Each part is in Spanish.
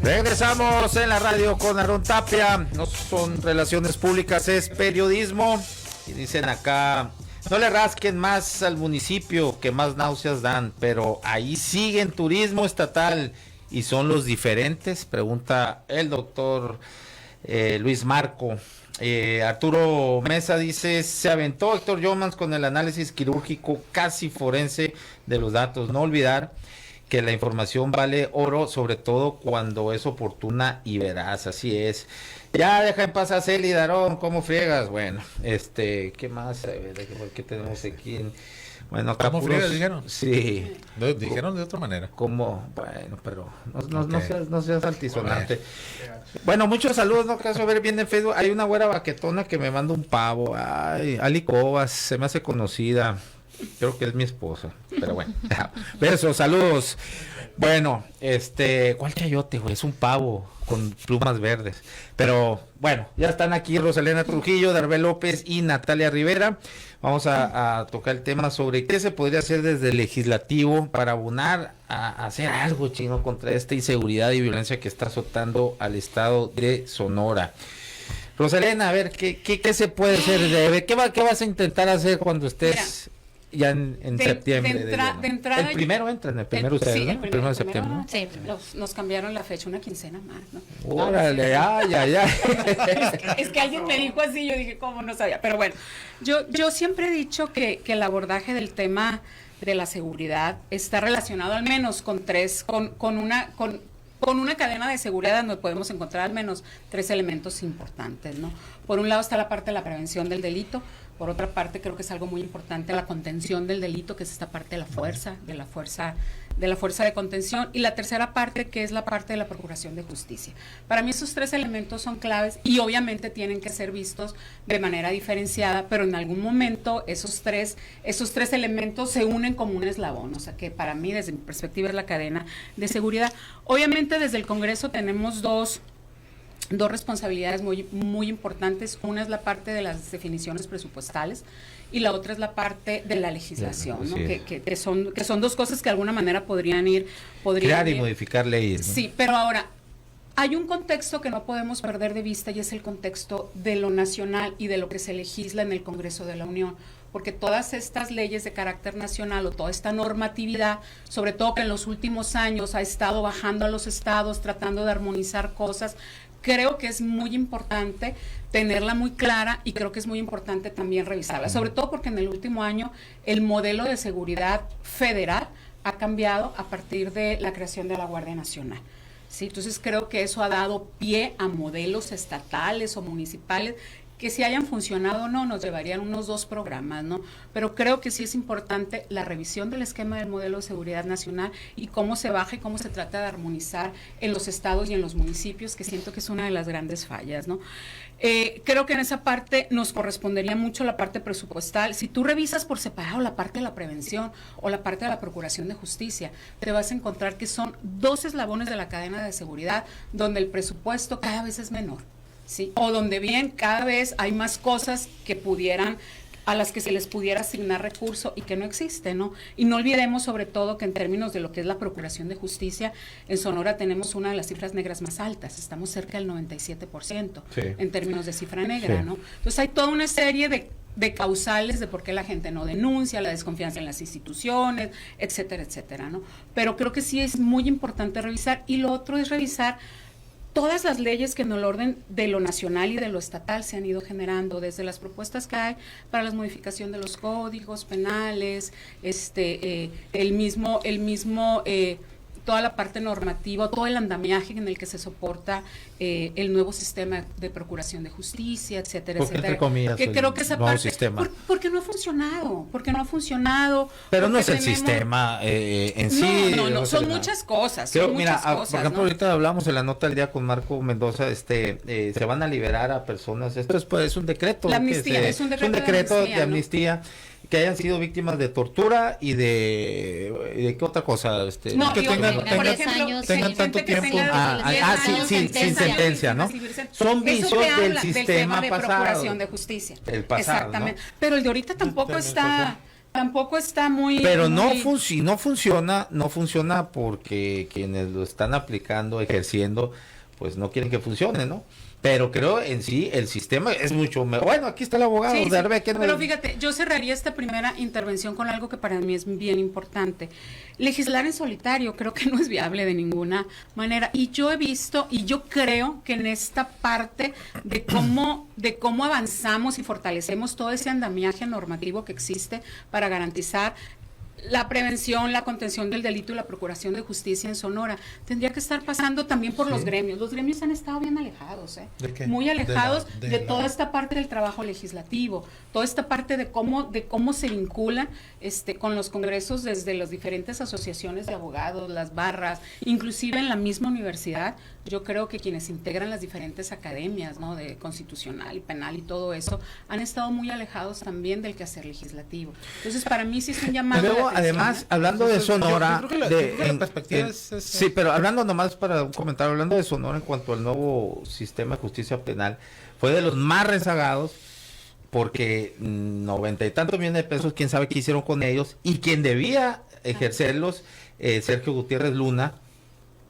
Regresamos en la radio con Aarón Tapia. No son relaciones públicas, es periodismo. Y dicen acá, no le rasquen más al municipio que más náuseas dan, pero ahí siguen turismo estatal y son los diferentes, pregunta el doctor Luis Marco. Arturo Mesa dice, se aventó Héctor Yomans con el análisis quirúrgico casi forense de los datos. No olvidar que la información vale oro, sobre todo cuando es oportuna y veraz, así es. Ya deja en paz a Celi, Darón, ¿cómo friegas? Bueno, ¿qué más? ¿Qué tenemos aquí? Bueno, acá ¿cómo friegas dijeron? Sí. Dijeron de otra manera. ¿Cómo? Bueno, pero no seas altisonante. Bueno, muchos saludos, no caso ver bien en Facebook. Hay una güera baquetona que me manda un pavo. Ay, Ali Cobas, se me hace conocida. Creo que es mi esposa, pero bueno. Besos, saludos. Bueno, ¿cuál chayote, güey? Es un pavo con plumas verdes. Pero bueno, ya están aquí Rosalena Trujillo, Darbe López y Natalia Rivera. Vamos a tocar el tema sobre qué se podría hacer desde el legislativo para abonar a hacer algo, chino, contra esta inseguridad y violencia que está azotando al estado de Sonora. Rosalena, a ver, ¿qué se puede hacer? ¿Qué vas a intentar hacer cuando estés ya en septiembre? De entrada, el primero entran, el primero ustedes, sí, ¿no? el primero de septiembre. Sí, nos cambiaron la fecha, una quincena más, ¿no? Órale, ay. Es que alguien me dijo así, yo dije, ¿cómo? No sabía. Pero bueno, yo siempre he dicho que el abordaje del tema de la seguridad está relacionado al menos con una cadena de seguridad donde podemos encontrar al menos 3 elementos importantes, ¿no? Por un lado está la parte de la prevención del delito. Por otra parte, creo que es algo muy importante la contención del delito, que es esta parte de la fuerza de contención, y la tercera parte, que es la parte de la procuración de justicia. Para mí esos 3 elementos son claves y obviamente tienen que ser vistos de manera diferenciada, pero en algún momento esos tres elementos se unen como un eslabón, o sea que para mí, desde mi perspectiva, es la cadena de seguridad. Obviamente desde el Congreso tenemos dos responsabilidades muy, muy importantes. Una es la parte de las definiciones presupuestales y la otra es la parte de la legislación, ¿no? Que son 2 cosas que de alguna manera podrían crear y modificar leyes, ¿no? Sí, pero ahora hay un contexto que no podemos perder de vista y es el contexto de lo nacional y de lo que se legisla en el Congreso de la Unión, porque todas estas leyes de carácter nacional o toda esta normatividad, sobre todo que en los últimos años ha estado bajando a los estados, tratando de armonizar cosas, creo que es muy importante tenerla muy clara y creo que es muy importante también revisarla, sobre todo porque en el último año el modelo de seguridad federal ha cambiado a partir de la creación de la Guardia Nacional. ¿Sí? Entonces creo que eso ha dado pie a modelos estatales o municipales que si hayan funcionado o no, nos llevarían unos 2 programas, ¿no? Pero creo que sí es importante la revisión del esquema del modelo de seguridad nacional y cómo se baja y cómo se trata de armonizar en los estados y en los municipios, que siento que es una de las grandes fallas, ¿no? Creo que en esa parte nos correspondería mucho la parte presupuestal. Si tú revisas por separado la parte de la prevención o la parte de la procuración de justicia, te vas a encontrar que son 2 eslabones de la cadena de seguridad donde el presupuesto cada vez es menor. ¿Sí? O donde bien cada vez hay más cosas a las que se les pudiera asignar recurso y que no existe, ¿no? Y no olvidemos sobre todo que en términos de lo que es la procuración de justicia, en Sonora tenemos una de las cifras negras más altas, estamos cerca del 97% en términos de cifra negra, ¿no? Entonces hay toda una serie de causales de por qué la gente no denuncia, la desconfianza en las instituciones, etcétera, etcétera, ¿no? Pero creo que sí es muy importante revisar, y lo otro es revisar todas las leyes que en el orden de lo nacional y de lo estatal se han ido generando, desde las propuestas que hay para la modificación de los códigos penales, toda la parte normativa, todo el andamiaje en el que se soporta el nuevo sistema de procuración de justicia, etcétera, etcétera. Entre comillas, que creo que esa nuevo parte, sistema. porque no ha funcionado, Pero no es el sistema en sí. No, son muchas cosas. Creo, por ejemplo, ¿no? ahorita hablamos en la nota del día con Marco Mendoza, se van a liberar a personas. Esto es un decreto. La amnistía, es un decreto de amnistía, que hayan sido víctimas de tortura y de ¿qué otra cosa? No, que digo, tengan- por tengan- ejemplo, tengan tanto gente que tiempo. tenga sin sentencia, ¿no? Son Eso vicios te del habla sistema tema de pasado. procuración de justicia. El pasado, Exactamente. ¿no? Pero el de ahorita tampoco está muy... Pero no, muy- no funciona porque quienes lo están aplicando, ejerciendo, pues no quieren que funcione, ¿no? Pero creo en sí el sistema es mucho mejor. Bueno, aquí está el abogado Sí, de sí, Arbe, que no- pero fíjate, yo cerraría esta primera intervención con algo que para mí es bien importante. Legislar en solitario creo que no es viable de ninguna manera. Y yo he visto, y yo creo que en esta parte de cómo avanzamos y fortalecemos todo ese andamiaje normativo que existe para garantizar la prevención, la contención del delito y la procuración de justicia en Sonora, tendría que estar pasando también por los gremios. Los gremios han estado bien alejados, ¿De qué? muy alejados De de la- toda esta parte del trabajo legislativo, toda esta parte de cómo se vinculan con los congresos desde las diferentes asociaciones de abogados, las barras, inclusive en la misma universidad. Yo creo que quienes integran las diferentes academias, ¿no?, de constitucional y penal y todo eso, han estado muy alejados también del quehacer legislativo. Entonces, para mí sí es un llamado de Luego, atención, además, ¿eh? hablando de Sonora, yo creo que la perspectiva es- sí, pero hablando nomás para un comentario, hablando de Sonora en cuanto al nuevo sistema de justicia penal, fue de los más rezagados porque 90 y tantos millones de pesos, quién sabe qué hicieron con ellos, y quien debía ejercerlos, Sergio Gutiérrez Luna,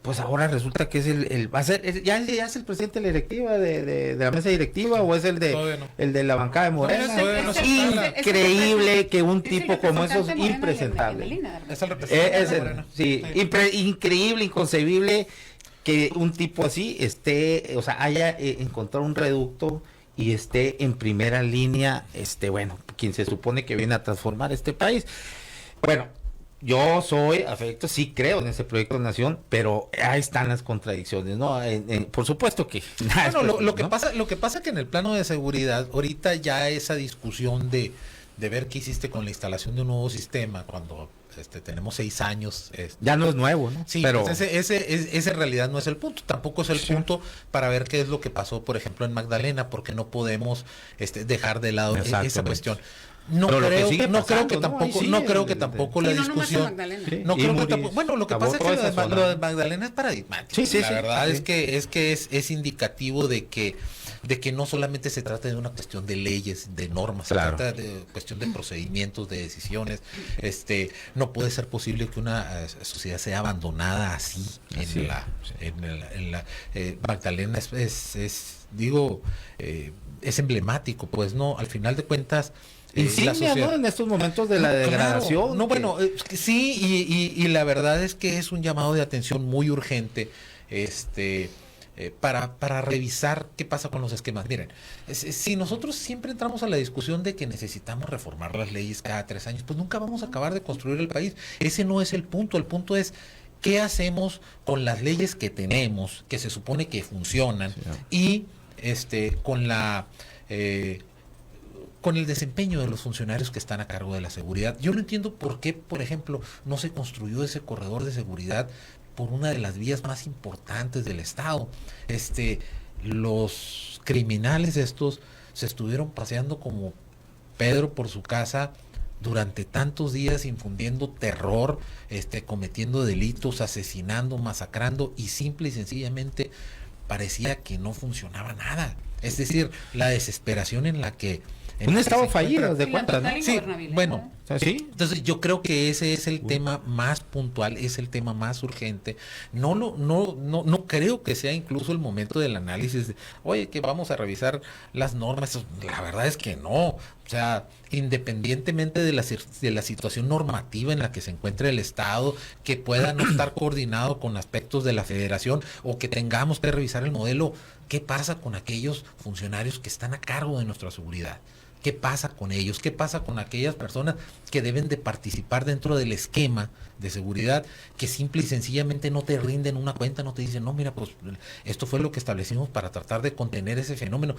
pues ahora resulta que es va a ser, ya es el presidente de la directiva, de la mesa directiva, o es Todavía no. el de la bancada de Morena. Todavía no se habla. Increíble que un Es el tipo como esos, representante Morena impresentable. en el INE, Es el representante de Morena. Sí, increíble, inconcebible que un tipo así esté, o sea, haya encontrado un reducto y esté en primera línea, bueno, quien se supone que viene a transformar este país. Bueno, yo soy afecto, sí creo en ese proyecto de nación, pero ahí están las contradicciones, ¿no? Por supuesto que nada es Bueno, lo perfecto, que ¿no? pasa que en el plano de seguridad, ahorita ya esa discusión de ver qué hiciste con la instalación de un nuevo sistema, cuando tenemos 6 años. Ya no es nuevo, ¿no? Sí, pero pues ese en realidad no es el punto. Tampoco es el punto para ver qué es lo que pasó, por ejemplo, en Magdalena, porque no podemos dejar de lado esa Exactamente. cuestión. No Pero lo que creo, sigue no creo pasando, que ¿no? tampoco, Ahí sigue no creo el- que tampoco Sí, la no nomás en discusión. Magdalena. Sí. No Y creo que Muris tampoco, bueno, lo que acabó pasa es que toda lo de, esa zona. lo de Magdalena es paradigmático. Sí, sí, la sí, verdad sí. es que es indicativo de que no solamente se trata de una cuestión de leyes, de normas, Claro. se trata de cuestión de procedimientos, de decisiones. No puede ser posible que una sociedad sea abandonada así Así en la Magdalena es emblemático, pues no, al final de cuentas la insignia, sociedad- ¿no? En estos momentos de la Claro, degradación. no, que- bueno, sí, y la verdad es que es un llamado de atención muy urgente, para revisar qué pasa con los esquemas. Miren, si nosotros siempre entramos a la discusión de que necesitamos reformar las leyes cada 3 años, pues nunca vamos a acabar de construir el país. Ese no es el punto es qué hacemos con las leyes que tenemos, que se supone que funcionan, y con la con el desempeño de los funcionarios que están a cargo de la seguridad. Yo no entiendo por qué, por ejemplo, no se construyó ese corredor de seguridad por una de las vías más importantes del Estado. Los criminales estos se estuvieron paseando como Pedro por su casa durante tantos días, infundiendo terror, cometiendo delitos, asesinando, masacrando, y simple y sencillamente parecía que no funcionaba nada. Es decir, la desesperación en la que un estado se fallido, encuentra. de Sí, cuenta, la ¿no? total Sí, ingobernabilidad. bueno, O sea, sí. entonces yo creo que ese es el tema más puntual, es el tema más urgente. No creo que sea incluso el momento del análisis de, oye, que vamos a revisar las normas. La verdad es que no. O sea, independientemente de la situación normativa en la que se encuentre el Estado, que pueda no estar coordinado con aspectos de la Federación, o que tengamos que revisar el modelo, ¿qué pasa con aquellos funcionarios que están a cargo de nuestra seguridad? ¿Qué pasa con ellos? ¿Qué pasa con aquellas personas que deben de participar dentro del esquema de seguridad, que simple y sencillamente no te rinden una cuenta, no te dicen, no, mira, pues esto fue lo que establecimos para tratar de contener ese fenómeno?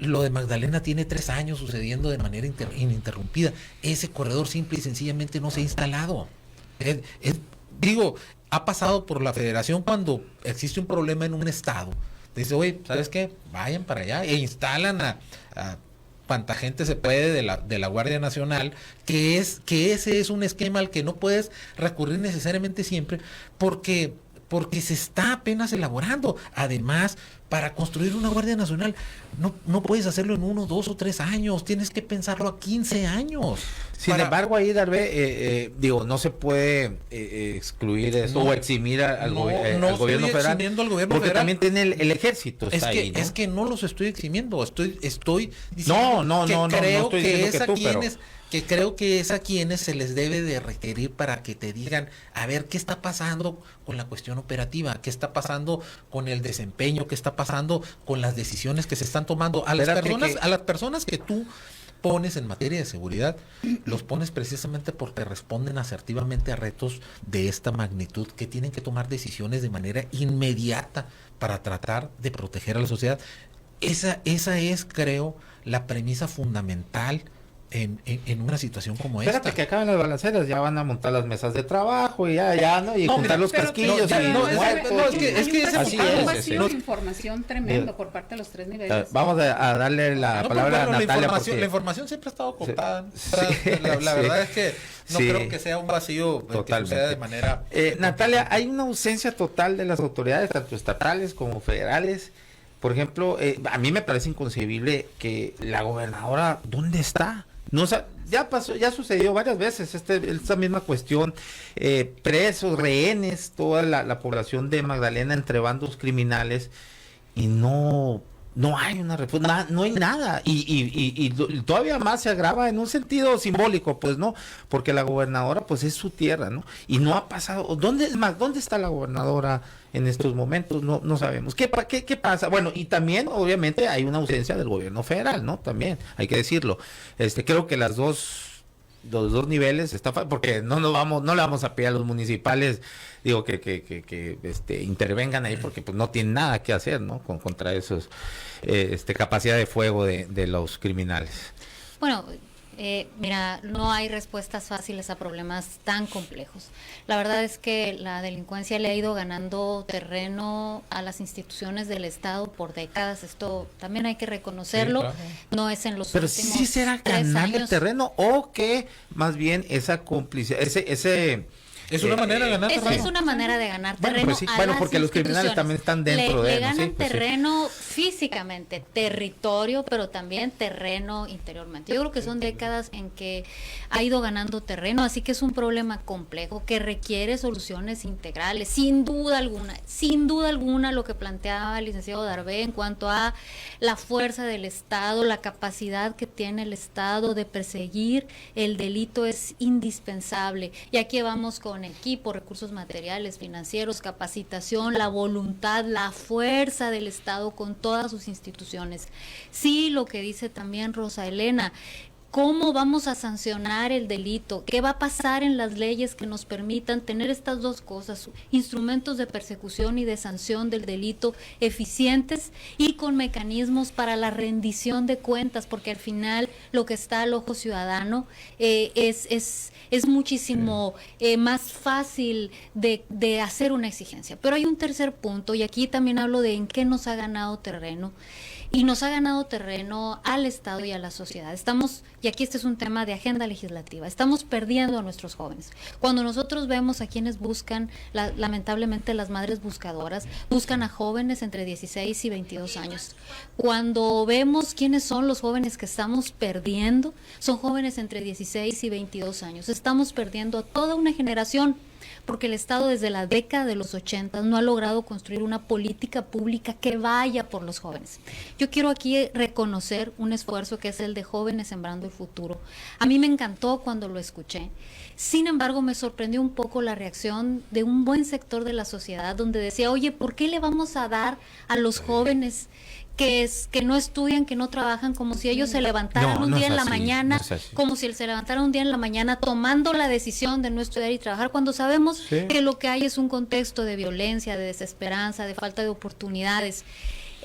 Lo de Magdalena tiene 3 años sucediendo de manera ininterrumpida. Ese corredor simple y sencillamente no se ha instalado. Ha pasado por la Federación cuando existe un problema en un estado. Dice, oye, ¿sabes qué? Vayan para allá e instalan cuanta gente se puede de la Guardia Nacional, que ese es un esquema al que no puedes recurrir necesariamente siempre, porque se está apenas elaborando. Además, para construir una Guardia Nacional no puedes hacerlo en 1, 2 o 3 años, tienes que pensarlo a 15 años. Sin embargo, ahí, Darbe, no se puede excluir eso o eximir al gobierno federal, porque federal. También tiene el ejército. Es que no los estoy eximiendo, estoy diciendo que creo que es a quienes se les debe de requerir para que te digan, a ver, ¿qué está pasando con la cuestión operativa? ¿Qué está pasando con el desempeño? ¿Qué está pasando con las decisiones que se están tomando? A las personas que tú pones en materia de seguridad, los pones precisamente porque responden asertivamente a retos de esta magnitud, que tienen que tomar decisiones de manera inmediata para tratar de proteger a la sociedad. Esa es, creo, la premisa fundamental en una situación como esta. Espérate que acaben las balanceras, ya van a montar las mesas de trabajo y ya, ¿no? Y juntar los casquillos es que ha sido información tremenda por parte de los 3 niveles. Vamos a darle la palabra a Natalia. La información siempre ha estado contada. La verdad es que no creo que sea un vacío que suceda de manera... Natalia, hay una ausencia total de las autoridades, tanto estatales como federales. Por ejemplo, a mí me parece inconcebible que la gobernadora, ¿dónde está? No, ya pasó, ya sucedió varias veces esta misma cuestión, presos, rehenes, toda la población de Magdalena entre bandos criminales, y no hay una respuesta, no hay nada, y todavía más se agrava en un sentido simbólico, pues, ¿no? Porque la gobernadora, pues, es su tierra, ¿no? Y no ha pasado. ¿Dónde está la gobernadora en estos momentos? No sabemos. ¿Qué pasa? Bueno, y también, obviamente, hay una ausencia del gobierno federal, ¿no? También, hay que decirlo. Creo que los dos niveles porque no le vamos a pedir a los municipales, digo, que intervengan ahí, porque pues no tienen nada que hacer, ¿no? Contra esos capacidad de fuego de los criminales. Bueno, mira, no hay respuestas fáciles a problemas tan complejos. La verdad es que la delincuencia le ha ido ganando terreno a las instituciones del Estado por décadas. Esto también hay que reconocerlo. Sí, claro. No es en los últimos 3 años. Pero sí será ganarle terreno, o que más bien esa complicidad, es una manera de ganar terreno. Es una manera de ganar terreno. Pues sí, porque los criminales también están dentro de él. Le ganan terreno físicamente, territorio, pero también terreno interiormente. Yo creo que son décadas en que ha ido ganando terreno, así que es un problema complejo que requiere soluciones integrales, sin duda alguna lo que planteaba el licenciado Darbe en cuanto a la fuerza del Estado, la capacidad que tiene el Estado de perseguir el delito es indispensable. Y aquí vamos con equipo, recursos materiales, financieros, capacitación, la voluntad, la fuerza del Estado con todas sus instituciones. Sí, lo que dice también Rosa Elena, ¿cómo vamos a sancionar el delito? ¿Qué va a pasar en las leyes que nos permitan tener estas dos cosas? Instrumentos de persecución y de sanción del delito eficientes y con mecanismos para la rendición de cuentas, porque al final lo que está al ojo ciudadano es muchísimo más fácil de hacer una exigencia. Pero hay un tercer punto, y aquí también hablo de en qué nos ha ganado terreno. Y nos ha ganado terreno al Estado y a la sociedad. Y aquí este es un tema de agenda legislativa, estamos perdiendo a nuestros jóvenes. Cuando nosotros vemos a quienes buscan, lamentablemente las madres buscadoras, buscan a jóvenes entre 16 y 22 años. Cuando vemos quiénes son los jóvenes que estamos perdiendo, son jóvenes entre 16 y 22 años. Estamos perdiendo a toda una generación, porque el Estado desde la década de los 80 no ha logrado construir una política pública que vaya por los jóvenes. Yo quiero aquí reconocer un esfuerzo que es el de Jóvenes Sembrando el Futuro. A mí me encantó cuando lo escuché. Sin embargo, me sorprendió un poco la reacción de un buen sector de la sociedad donde decía, oye, ¿por qué le vamos a dar a los jóvenes que no estudian, que no trabajan, como si ellos se levantaran un día en la mañana, como si se levantaran un día en la mañana tomando la decisión de no estudiar y trabajar, cuando sabemos que lo que hay es un contexto de violencia, de desesperanza, de falta de oportunidades?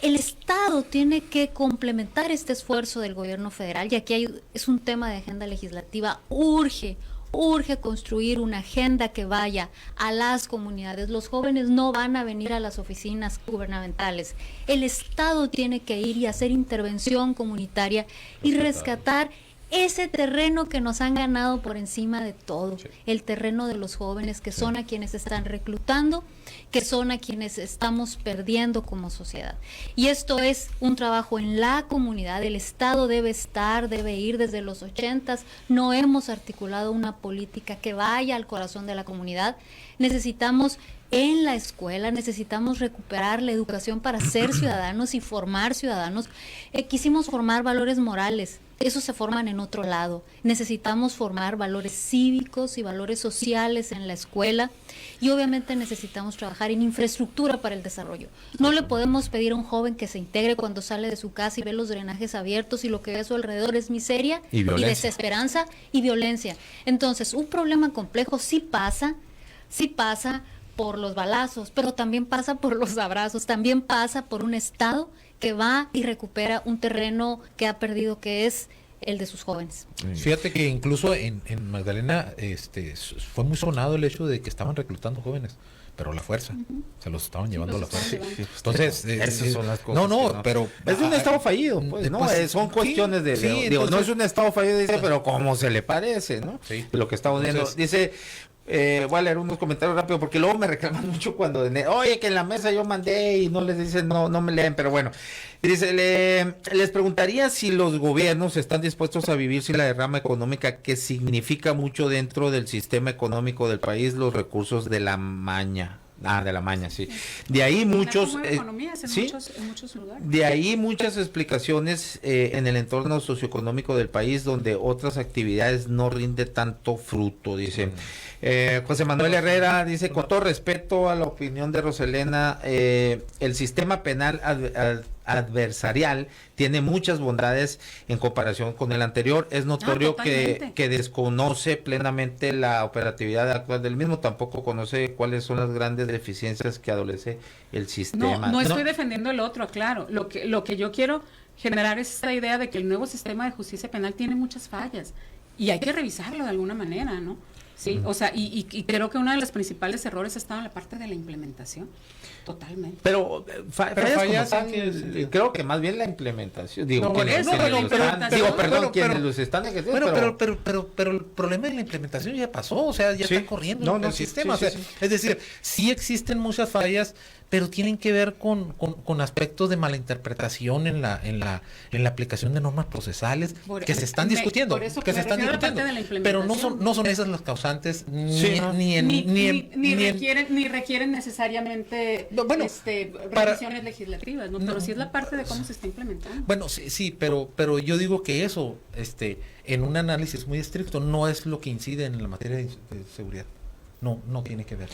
El Estado tiene que complementar este esfuerzo del gobierno federal, y aquí es un tema de agenda legislativa, urge urge construir una agenda que vaya a las comunidades. Los jóvenes no van a venir a las oficinas gubernamentales. El Estado tiene que ir y hacer intervención comunitaria y rescatar ese terreno que nos han ganado por encima de todo, el terreno de los jóvenes, que son a quienes están reclutando, que son a quienes estamos perdiendo como sociedad. Y esto es un trabajo en la comunidad. El Estado debe ir desde los 80s. No hemos articulado una política que vaya al corazón de la comunidad. Necesitamos en la escuela, necesitamos recuperar la educación para ser ciudadanos y formar ciudadanos. Quisimos formar valores morales. Esos se forman en otro lado. Necesitamos formar valores cívicos y valores sociales en la escuela, y obviamente necesitamos trabajar en infraestructura para el desarrollo. No le podemos pedir a un joven que se integre cuando sale de su casa y ve los drenajes abiertos y lo que ve a su alrededor es miseria y desesperanza y violencia. Entonces, un problema complejo sí pasa por los balazos, pero también pasa por los abrazos, también pasa por un Estado que va y recupera un terreno que ha perdido, que es el de sus jóvenes. Fíjate que incluso en Magdalena fue muy sonado el hecho de que estaban reclutando jóvenes, pero a la fuerza, se los estaban llevando a la fuerza. Entonces, esas son las cosas. Pero es un Estado fallido, pues, ¿no? Son cuestiones entonces, no es un Estado fallido, dice, pero como se le parece, ¿no? Sí. Lo que estamos viendo. Dice, voy a leer unos comentarios rápido porque luego me reclaman mucho cuando oye, que en la mesa yo mandé y no les dicen, no me leen, pero bueno. Dice, les preguntaría si los gobiernos están dispuestos a vivir sin la derrama económica que significa mucho dentro del sistema económico del país, los recursos de la maña. De la maña, sí. De ahí muchos, ¿sí? En muchos lugares. De ahí muchas explicaciones en el entorno socioeconómico del país donde otras actividades no rinde tanto fruto, dice. José Manuel Herrera dice, con todo respeto a la opinión de Roselena, el sistema penal adversarial tiene muchas bondades en comparación con el anterior. Es notorio que desconoce plenamente la operatividad actual del mismo, tampoco conoce cuáles son las grandes deficiencias que adolece el sistema. No estoy defendiendo el otro, claro. Lo que yo quiero generar es esta idea de que el nuevo sistema de justicia penal tiene muchas fallas y hay que revisarlo de alguna manera, ¿no? Sí, o sea, y creo que uno de los principales errores ha estado en la parte de la implementación, totalmente. Pero fallas creo que más bien la implementación. Digo, quienes los están ejerciendo. Pero el problema de la implementación ya pasó, o sea, ya está corriendo el sistema. Es decir, sí existen muchas fallas, pero tienen que ver con aspectos de mala interpretación en la aplicación de normas procesales que se están discutiendo, pero no son esas las causantes ni requieren necesariamente revisiones legislativas, ¿no? Pero sí es la parte de cómo se está implementando. Bueno, sí, pero yo digo que eso, en un análisis muy estricto, no es lo que incide en la materia de seguridad. No tiene que ver.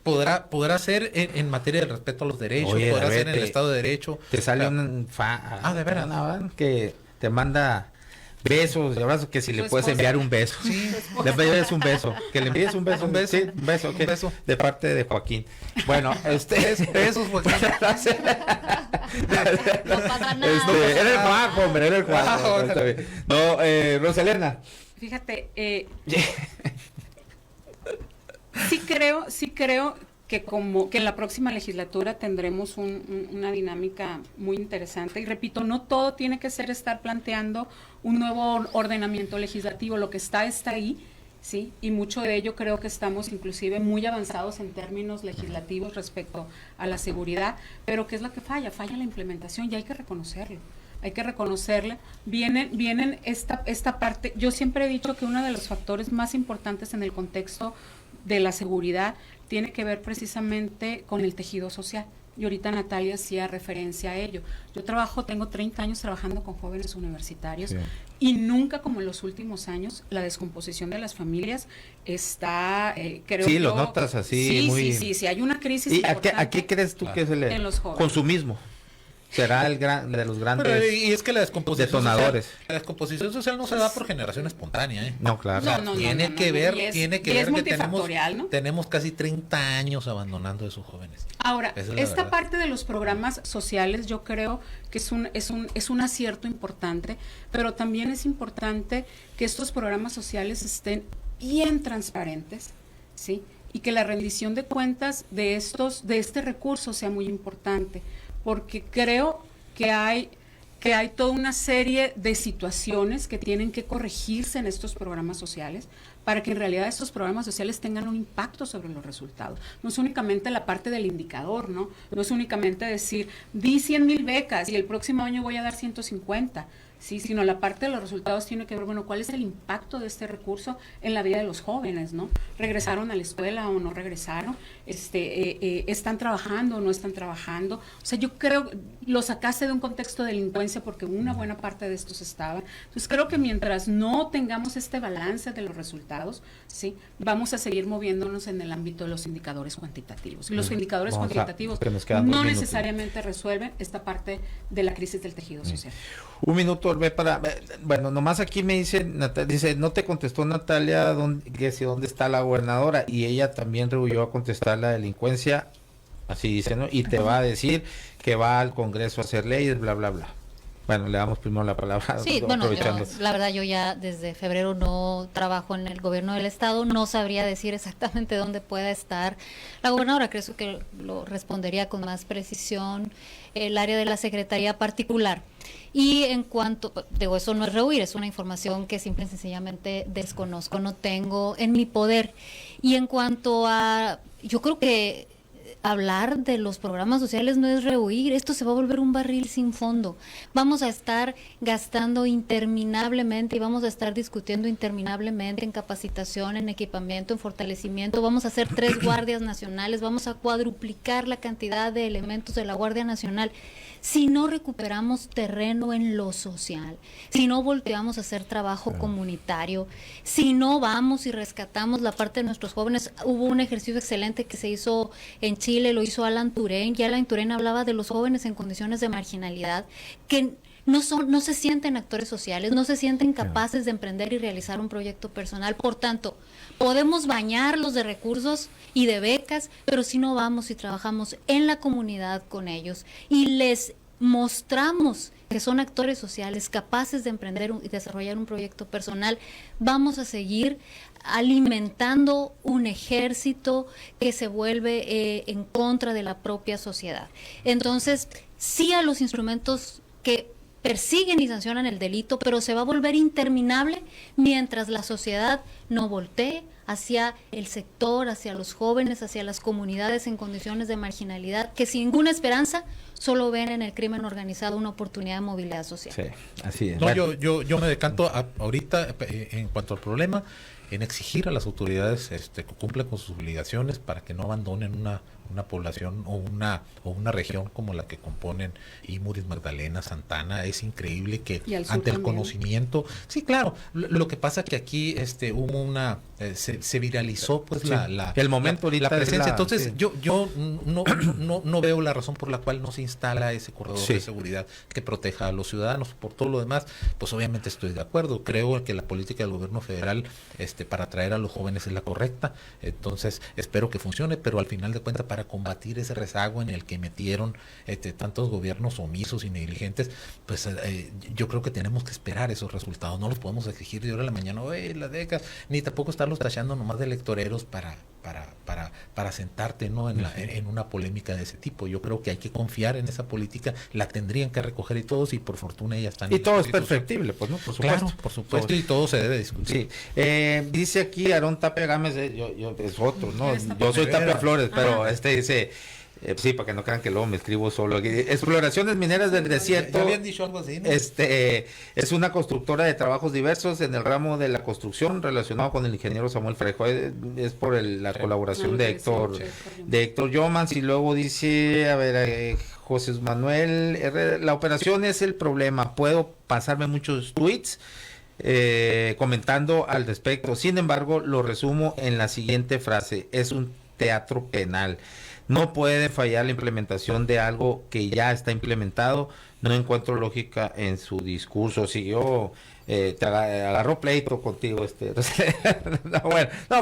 Podrá ser en materia de respeto a los derechos, podrá ser en el Estado de Derecho. Te sale de veras, que te manda besos y abrazos, que si le puedes enviar un beso. Sí. Le envíes un beso. Que le envíes un beso. Sí, un beso. Okay. De parte de Joaquín. Bueno, besos, Joaquín. No pasa nada. Era el Juanjo, hombre, era el Juanjo. No, Roselena. Fíjate, sí creo que que en la próxima legislatura tendremos una dinámica muy interesante, y repito, no todo tiene que ser estar planteando un nuevo ordenamiento legislativo, lo que está ahí, sí, y mucho de ello creo que estamos inclusive muy avanzados en términos legislativos respecto a la seguridad, pero ¿qué es lo que falla? Falla la implementación, y hay que reconocerlo. Hay que reconocerla. Vienen esta parte. Yo siempre he dicho que uno de los factores más importantes en el contexto de la seguridad tiene que ver precisamente con el tejido social. Y ahorita Natalia hacía referencia a ello. Tengo 30 años trabajando con jóvenes universitarios, sí, y nunca como en los últimos años la descomposición de las familias está, creo sí, lo notas así. Sí, hay una crisis ¿Y importante. ¿A qué crees tú que es el consumismo? Será de los grandes y es que la descomposición detonadores. La descomposición social no se da por generación espontánea, ¿eh? No, claro. Tiene que ver que ¿no? tenemos casi 30 años abandonando a esos jóvenes. Ahora, esta parte de los programas sociales yo creo que es un acierto importante, pero también es importante que estos programas sociales estén bien transparentes, ¿sí? Y que la rendición de cuentas de este recurso sea muy importante, porque creo que hay toda una serie de situaciones que tienen que corregirse en estos programas sociales para que en realidad estos programas sociales tengan un impacto sobre los resultados. No es únicamente la parte del indicador, ¿no? No es únicamente decir, di 100,000 becas y el próximo año voy a dar 150, ¿sí? Sino la parte de los resultados tiene que ver, bueno, ¿cuál es el impacto de este recurso en la vida de los jóvenes, ¿no? ¿Regresaron a la escuela o no regresaron? ¿Están trabajando o no están trabajando? O sea, yo creo, lo sacaste de un contexto de delincuencia porque una buena parte de estos estaban. Entonces, creo que mientras no tengamos este balance de los resultados, ¿sí? Vamos a seguir moviéndonos en el ámbito de los indicadores cuantitativos. Y los indicadores cuantitativos no necesariamente resuelven esta parte de la crisis del tejido social. Un minuto, bueno, nomás aquí me dice, dice, no te contestó Natalia dónde está la gobernadora, y ella también rehuyó a contestar la delincuencia, así dice, ¿no? Y te va a decir que va al Congreso a hacer leyes, bla, bla, bla. Bueno, le damos primero la palabra. Sí, bueno, la verdad yo ya desde febrero no trabajo en el gobierno del estado, no sabría decir exactamente dónde pueda estar la gobernadora, creo que lo respondería con más precisión el área de la secretaría particular. Y en cuanto, digo, eso no es rehuir, es una información que simple y sencillamente desconozco, no tengo en mi poder. Y en cuanto a, yo creo que hablar de los programas sociales no es rehuir, esto se va a volver un barril sin fondo. Vamos a estar gastando interminablemente y vamos a estar discutiendo interminablemente en capacitación, en equipamiento, en fortalecimiento. Vamos a hacer 3 guardias nacionales, vamos a cuadruplicar la cantidad de elementos de la Guardia Nacional. Si no recuperamos terreno en lo social, si no volteamos a hacer trabajo comunitario, si no vamos y rescatamos la parte de nuestros jóvenes, hubo un ejercicio excelente que se hizo en Chile, lo hizo Alan Turén, y Alan Turén hablaba de los jóvenes en condiciones de marginalidad, que no se sienten actores sociales, no se sienten capaces de emprender y realizar un proyecto personal. Por tanto, podemos bañarlos de recursos y de becas, pero si no vamos y trabajamos en la comunidad con ellos y les mostramos que son actores sociales capaces de emprender y desarrollar un proyecto personal, vamos a seguir alimentando un ejército que se vuelve en contra de la propia sociedad. Entonces, sí a los instrumentos que persiguen y sancionan el delito, pero se va a volver interminable mientras la sociedad no voltee hacia el sector, hacia los jóvenes, hacia las comunidades en condiciones de marginalidad, que sin ninguna esperanza solo ven en el crimen organizado una oportunidad de movilidad social. Sí, así es. No, bueno. yo me decanto ahorita en cuanto al problema, en exigir a las autoridades que cumplan con sus obligaciones para que no abandonen una población o una región como la que componen Imuris, Magdalena, Santana. Es increíble que ante el conocimiento, sí, claro, lo que pasa que aquí hubo se viralizó pues el momento la presencia. Entonces sí. yo no veo la razón por la cual no se instala ese corredor de seguridad que proteja a los ciudadanos. Por todo lo demás, pues obviamente estoy de acuerdo. Creo que la política del gobierno federal para atraer a los jóvenes es la correcta. Entonces espero que funcione, pero al final de cuentas, para combatir ese rezago en el que metieron tantos gobiernos omisos y negligentes, pues yo creo que tenemos que esperar esos resultados. No los podemos exigir de hora a la mañana, las décadas, ni tampoco estarlos tachando nomás de electoreros para sentarte, ¿no? en una polémica de ese tipo. Yo creo que hay que confiar en esa política, la tendrían que recoger y todos, y por fortuna ya están. Y todo es perfectible, pues, ¿no? Por supuesto. Claro, por supuesto, todo. Y todo se debe discutir. Sí. Dice aquí Aarón Tapia Gámez, yo es otro, ¿no? Yo soy Tapia Flores, pero dice... sí, para que no crean que luego me escribo solo. Exploraciones mineras del desierto. Ya habían dicho algo así, ¿no? Es una constructora de trabajos diversos en el ramo de la construcción, relacionado con el ingeniero Samuel Frejo. Es por la colaboración de Héctor Yomans. Y luego dice, José Manuel Herrera, la operación es el problema. Puedo pasarme muchos tweets comentando al respecto. Sin embargo, lo resumo en la siguiente frase: es un teatro penal. No puede fallar la implementación de algo que ya está implementado. No encuentro lógica en su discurso. Si yo te agarró pleito contigo,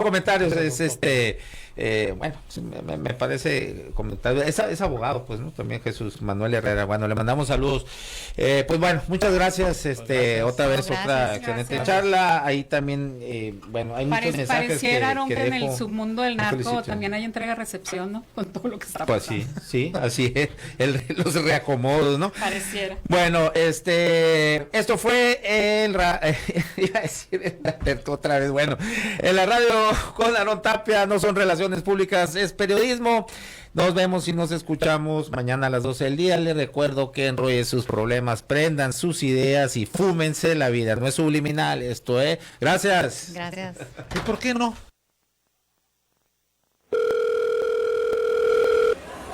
comentarios. bueno, sí, me parece comentario. Es abogado, pues, ¿no? También Jesús Manuel Herrera. Bueno, le mandamos saludos. Pues bueno, muchas gracias. Gracias. Otra vez, Gracias. otra excelente Gracias. charla. Ahí también, bueno, hay muchos mensajes Pareciera, Aaron, que en el dejo. submundo del narco felicito. también hay entrega-recepción, ¿no? Con todo lo que está Pues pasando. sí, así es. Los reacomodos, ¿no? Pareciera. Bueno, esto fue iba a decir otra vez, bueno, en la radio con Aarón Tapia, no son relaciones públicas, es periodismo. Nos vemos y nos escuchamos mañana a las 12 del día. Les recuerdo que enrollen sus problemas, prendan sus ideas y fúmense la vida. No es subliminal esto, Gracias. Gracias. ¿Y por qué no?